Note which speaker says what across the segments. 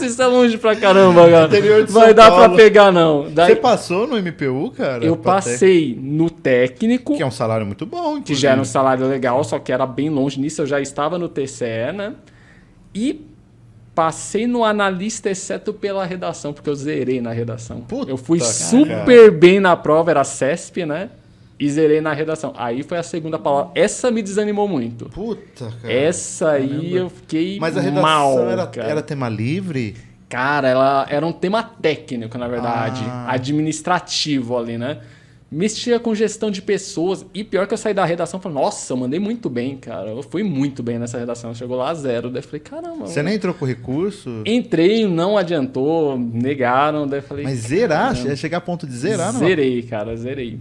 Speaker 1: Nossa, isso é longe pra caramba, cara.
Speaker 2: Interior de
Speaker 1: Vai
Speaker 2: São
Speaker 1: dar
Speaker 2: Paulo.
Speaker 1: pra pegar, não. Daí,
Speaker 2: Você passou no MPU, cara?
Speaker 1: eu passei no técnico,
Speaker 2: Que é um salário muito bom, inclusive.
Speaker 1: que já era um salário legal, só que era bem longe nisso. Eu já estava no TCE, né? E passei no analista, exceto pela redação, porque eu zerei na redação.
Speaker 2: Puta,
Speaker 1: eu fui
Speaker 2: cara.
Speaker 1: super bem na prova, era CESP, né? E zerei na redação. Aí foi a segunda palavra. Essa me desanimou muito.
Speaker 2: Puta, cara.
Speaker 1: Essa aí
Speaker 2: Caramba.
Speaker 1: eu fiquei
Speaker 2: Mas a redação
Speaker 1: mal,
Speaker 2: era,
Speaker 1: cara.
Speaker 2: era tema livre?
Speaker 1: Cara, ela era um tema técnico, na verdade. Administrativo ali, né? Mexia com gestão de pessoas. E pior que eu saí da redação e falei, nossa, eu mandei muito bem, cara. Eu fui muito bem nessa redação. Chegou lá a 0. Daí eu falei, caramba.
Speaker 2: Você nem entrou com recurso?
Speaker 1: Entrei, não adiantou, negaram. Daí eu falei,
Speaker 2: Mas zerar? Chegar a ponto de zerar, não?
Speaker 1: zerei, cara, zerei.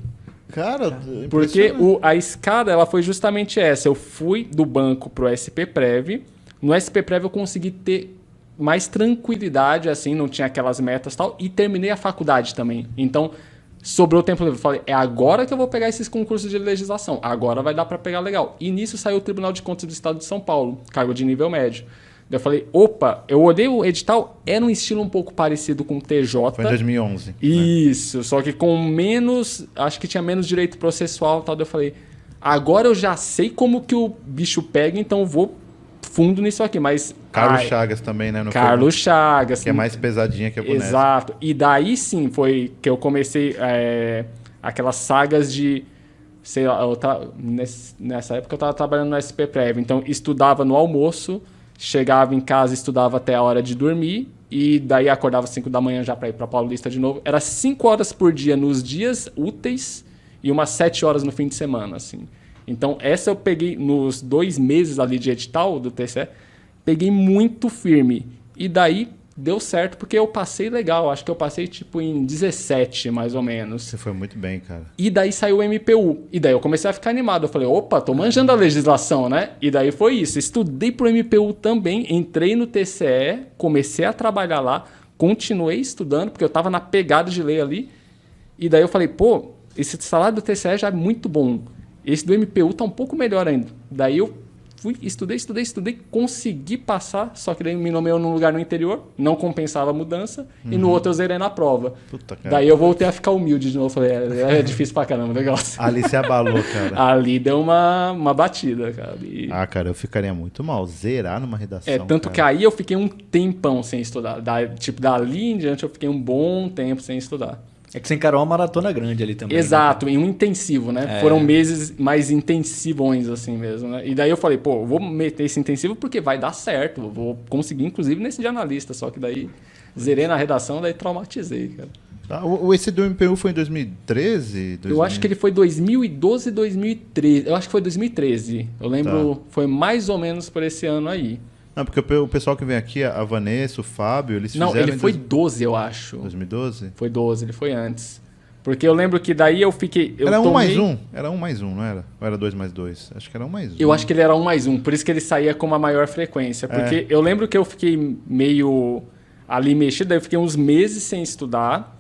Speaker 2: Cara,
Speaker 1: Porque
Speaker 2: impressionante.
Speaker 1: a escada ela foi justamente essa. Eu fui do banco pro SPPrev. No SPPrev eu consegui ter mais tranquilidade, assim, não tinha aquelas metas e tal. E terminei a faculdade também. Então, sobrou tempo livre. Eu falei, é agora que eu vou pegar esses concursos de legislação. Agora vai dar para pegar legal. E nisso saiu o Tribunal de Contas do Estado de São Paulo, cargo de nível médio. Daí eu falei, opa, eu olhei o edital, era um estilo um pouco parecido com o TJ.
Speaker 2: Foi em 2011. né?
Speaker 1: Isso, só que com menos, acho que tinha menos direito processual e tal. Daí eu falei, agora eu já sei como que o bicho pega, então eu vou fundo nisso aqui. Mas
Speaker 2: Carlos Chagas também, né?
Speaker 1: Carlos Chagas.
Speaker 2: Que é mais pesadinha que a Bonesp.
Speaker 1: Exato. E daí sim foi que eu comecei aquelas sagas de, sei lá, nessa época eu estava trabalhando no SPPrev, então estudava no almoço, chegava em casa, estudava até a hora de dormir e daí acordava às 5 da manhã já para ir para Paulista de novo. Era 5 horas por dia nos dias úteis e umas 7 horas no fim de semana, assim. Então essa eu peguei nos 2 meses ali de edital do TCE, peguei muito firme. E daí deu certo porque eu passei legal. Acho que eu passei tipo em 17, mais ou menos.
Speaker 2: Você foi muito bem, cara.
Speaker 1: E daí saiu o MPU. E daí eu comecei a ficar animado. Eu falei, opa, tô manjando a legislação, né? E daí foi isso. Estudei pro MPU também. Entrei no TCE, comecei a trabalhar lá. Continuei estudando, porque eu tava na pegada de lei ali. E daí eu falei, pô, esse salário do TCE já é muito bom. Esse do MPU tá um pouco melhor ainda. Daí eu fui, estudei, consegui passar, só que daí me nomeou num lugar no interior, não compensava a mudança, e no outro eu zerei na prova.
Speaker 2: Puta, cara.
Speaker 1: Daí eu voltei a ficar humilde de novo, falei, é difícil pra caramba o negócio.
Speaker 2: Ali se abalou, cara.
Speaker 1: Ali deu uma batida, cara. E,
Speaker 2: Cara, eu ficaria muito mal. Zerar numa redação,
Speaker 1: tanto que
Speaker 2: cara.
Speaker 1: aí eu fiquei um tempão sem estudar. Dali em diante eu fiquei um bom tempo sem estudar.
Speaker 3: É que você encarou uma maratona grande ali também.
Speaker 1: Exato, em um intensivo, né?
Speaker 3: É.
Speaker 1: Foram meses mais intensivões, assim mesmo, né? E daí eu falei, pô, eu vou meter esse intensivo porque vai dar certo. Eu vou conseguir, inclusive, nesse de analista. Só que daí zerei na redação, daí traumatizei, cara.
Speaker 2: Esse do MPU foi em 2013?
Speaker 1: Eu acho que ele foi 2012, 2013. Eu acho que foi 2013. Eu lembro, foi mais ou menos por esse ano aí.
Speaker 2: Não, porque o pessoal que vem aqui, a Vanessa, o Fábio, eles
Speaker 1: Não,
Speaker 2: fizeram
Speaker 1: ele foi 12, eu acho.
Speaker 2: 2012?
Speaker 1: Foi 12, ele foi antes. Porque eu lembro que daí eu fiquei...
Speaker 2: Era 1 mais 1? Era 1 mais 1, não era? Ou era 2 mais 2? Acho que era 1 mais 1.
Speaker 1: Eu acho que ele era 1 mais 1, por isso que ele saía com uma maior frequência. Porque eu lembro que eu fiquei meio ali mexido, daí eu fiquei uns meses sem estudar.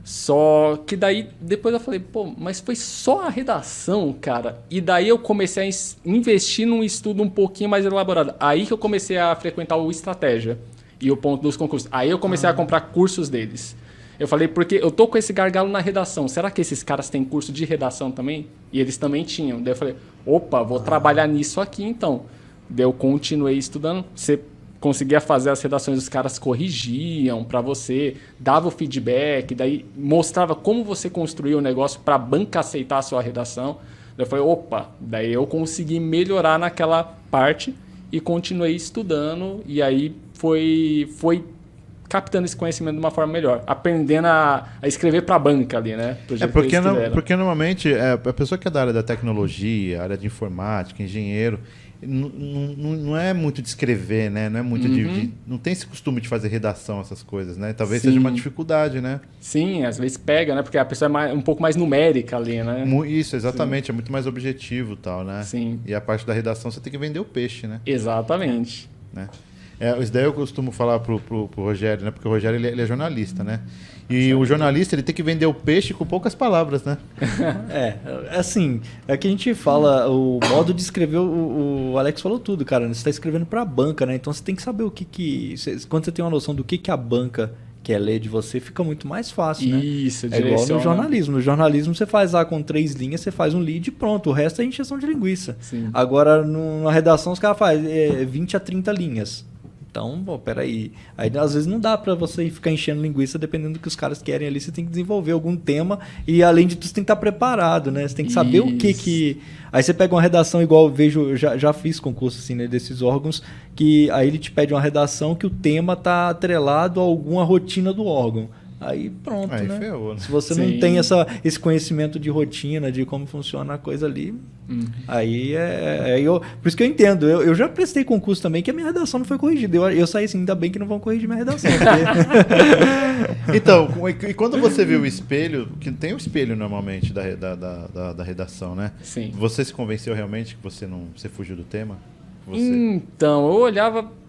Speaker 1: Só que daí, depois eu falei, pô, mas foi só a redação, cara. E daí eu comecei a investir num estudo um pouquinho mais elaborado. Aí que eu comecei a frequentar o Estratégia e o Ponto dos Concursos. Aí eu comecei a comprar cursos deles. Eu falei, porque eu tô com esse gargalo na redação. Será que esses caras têm curso de redação também? E eles também tinham. Daí eu falei, opa, vou trabalhar nisso aqui então. Daí eu continuei estudando. Você conseguia fazer as redações, os caras corrigiam para você, dava o feedback, daí mostrava como você construía o negócio para a banca aceitar a sua redação. Daí eu falei, opa, daí eu consegui melhorar naquela parte e continuei estudando e aí foi captando esse conhecimento de uma forma melhor, aprendendo a escrever para a banca ali, né?
Speaker 2: Porque normalmente a pessoa que é da área da tecnologia, área de informática, engenheiro, não é muito de escrever, né? Não é muito não tem esse costume de fazer redação, essas coisas, né? Talvez seja uma dificuldade, né?
Speaker 1: Sim, às vezes pega, né? Porque a pessoa é um pouco mais numérica ali, né?
Speaker 2: Isso, exatamente. Sim. É muito mais objetivo e tal, né?
Speaker 1: Sim.
Speaker 2: E a parte da redação você tem que vender o peixe, né?
Speaker 1: Exatamente.
Speaker 2: Né? Isso daí eu costumo falar pro Rogério, né? Porque o Rogério ele é jornalista, né? E o jornalista ele tem que vender o peixe com poucas palavras, né?
Speaker 3: Assim, é que a gente fala, o modo de escrever, o Alex falou tudo, cara. Você está escrevendo para a banca, né? Então você tem que saber quando você tem uma noção do que a banca quer ler de você, fica muito mais fácil, né?
Speaker 1: Isso,
Speaker 3: é igual no jornalismo. No jornalismo você faz lá com 3 linhas, você faz um lead e pronto. O resto é encheção de linguiça.
Speaker 1: Sim.
Speaker 3: Agora, na redação, os caras fazem 20 a 30 linhas. Então, peraí. Aí, às vezes, não dá pra você ficar enchendo linguiça dependendo do que os caras querem ali. Você tem que desenvolver algum tema e, além de tudo, você tem que estar preparado, né? Você tem que saber o que... Aí você pega uma redação igual eu vejo... Já fiz concurso, assim, né, desses órgãos, que aí ele te pede uma redação que o tema tá atrelado a alguma rotina do órgão. Aí pronto, né?
Speaker 2: Ferrou, né?
Speaker 3: Se você não tem esse conhecimento de rotina, de como funciona a coisa ali, aí por isso que eu entendo. Eu já prestei concurso também, que a minha redação não foi corrigida. Eu saí assim, ainda bem que não vão corrigir minha redação.
Speaker 2: Porque... Então, e quando você viu o espelho, que tem um espelho normalmente da redação, né?
Speaker 1: Sim.
Speaker 2: Você se convenceu realmente que você fugiu do tema?
Speaker 1: Então, eu olhava...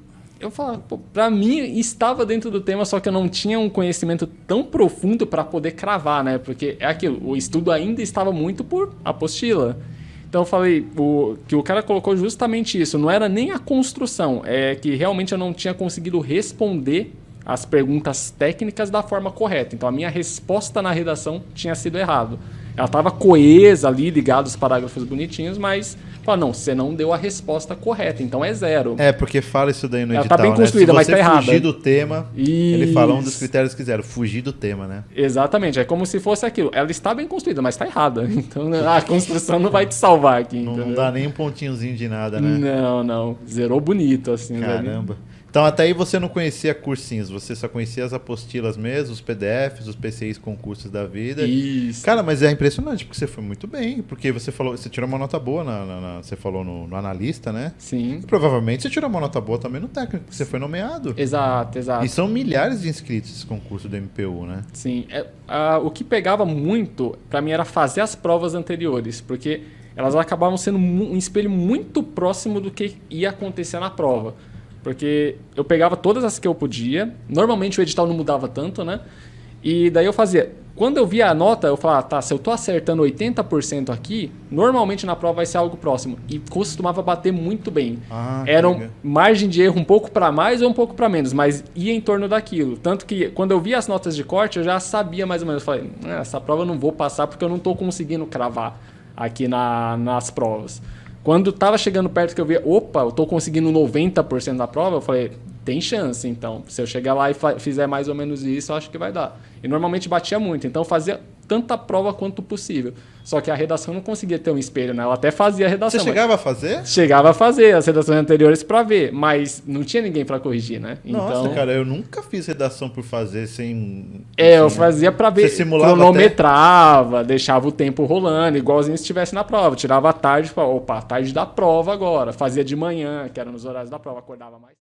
Speaker 1: Eu falava, pô, pra mim estava dentro do tema, só que eu não tinha um conhecimento tão profundo para poder cravar, né? Porque é aquilo, o estudo ainda estava muito por apostila. Então eu falei, que o cara colocou justamente isso, não era nem a construção, é que realmente eu não tinha conseguido responder as perguntas técnicas da forma correta. Então a minha resposta na redação tinha sido errada. Ela estava coesa ali, ligada os parágrafos bonitinhos, mas... Fala, não, você não deu a resposta correta, então é 0.
Speaker 2: Porque fala isso daí no edital,
Speaker 1: ela tá bem construída,
Speaker 2: né?
Speaker 1: mas tá errada.
Speaker 2: Se você fugir do tema,
Speaker 1: isso.
Speaker 2: Ele fala um dos critérios que quiseram, fugir do tema, né?
Speaker 1: Exatamente, é como se fosse aquilo. Ela está bem construída, mas tá errada. Então a construção não vai te salvar aqui.
Speaker 2: Não dá nem um pontinhozinho de nada, né?
Speaker 1: Não. Zerou bonito, assim.
Speaker 2: Caramba. Então até aí você não conhecia cursinhos, você só conhecia as apostilas mesmo, os PDFs, os PCIs concursos da vida.
Speaker 1: Isso.
Speaker 2: Cara, mas é impressionante, porque você foi muito bem, porque você tirou uma nota boa, você falou no analista, né?
Speaker 1: Sim.
Speaker 2: E provavelmente você tirou uma nota boa também no técnico, porque você foi nomeado.
Speaker 1: Exato.
Speaker 2: E são milhares de inscritos esse concurso do MPU, né?
Speaker 1: Sim. O que pegava muito, pra mim, era fazer as provas anteriores, porque elas acabavam sendo um espelho muito próximo do que ia acontecer na prova. Porque eu pegava todas as que eu podia. Normalmente o edital não mudava tanto, né? E daí eu fazia... Quando eu via a nota, eu falava, tá, se eu tô acertando 80% aqui, normalmente na prova vai ser algo próximo. E costumava bater muito bem. Era margem de erro um pouco para mais ou um pouco para menos, mas ia em torno daquilo. Tanto que quando eu via as notas de corte, eu já sabia mais ou menos. Eu falei, essa prova eu não vou passar porque eu não tô conseguindo cravar aqui nas provas. Quando tava chegando perto que eu via, eu tô conseguindo 90% da prova, eu falei, tem chance, então. Se eu chegar lá e fizer mais ou menos isso, eu acho que vai dar. E normalmente batia muito, então eu fazia tanta prova quanto possível. Só que a redação não conseguia ter um espelho, né? Ela até fazia a redação.
Speaker 2: Você chegava a fazer?
Speaker 1: Chegava a fazer as redações anteriores para ver, mas não tinha ninguém para corrigir, né?
Speaker 2: Nossa, cara, eu nunca fiz redação por fazer sem...
Speaker 1: eu fazia para ver, cronometrava,
Speaker 2: até...
Speaker 1: deixava o tempo rolando, igualzinho se estivesse na prova. Tirava a tarde, tarde da prova agora. Fazia de manhã, que era nos horários da prova, acordava mais.